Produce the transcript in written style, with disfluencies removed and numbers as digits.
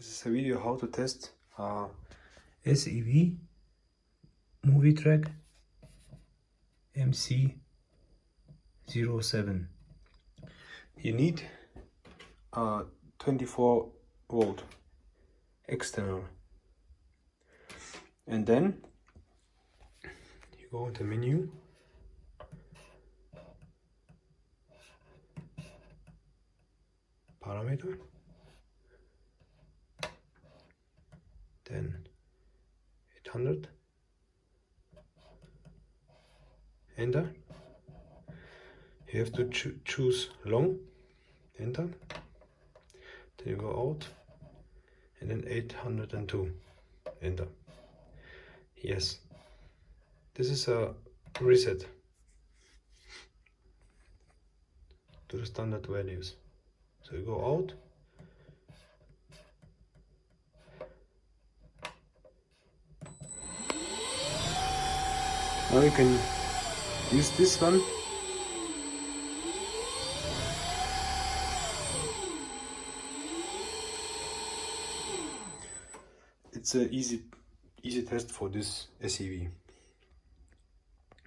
This is a video how to test SEV Movietrac MC07. You need a 24 volt external, and then you go into menu, parameter, then 800, enter. You have to choose long, enter, then you go out, and then 802, enter. Yes, this is a reset to the standard values. So you go out, now you can use this one. It's an easy test for this SEV.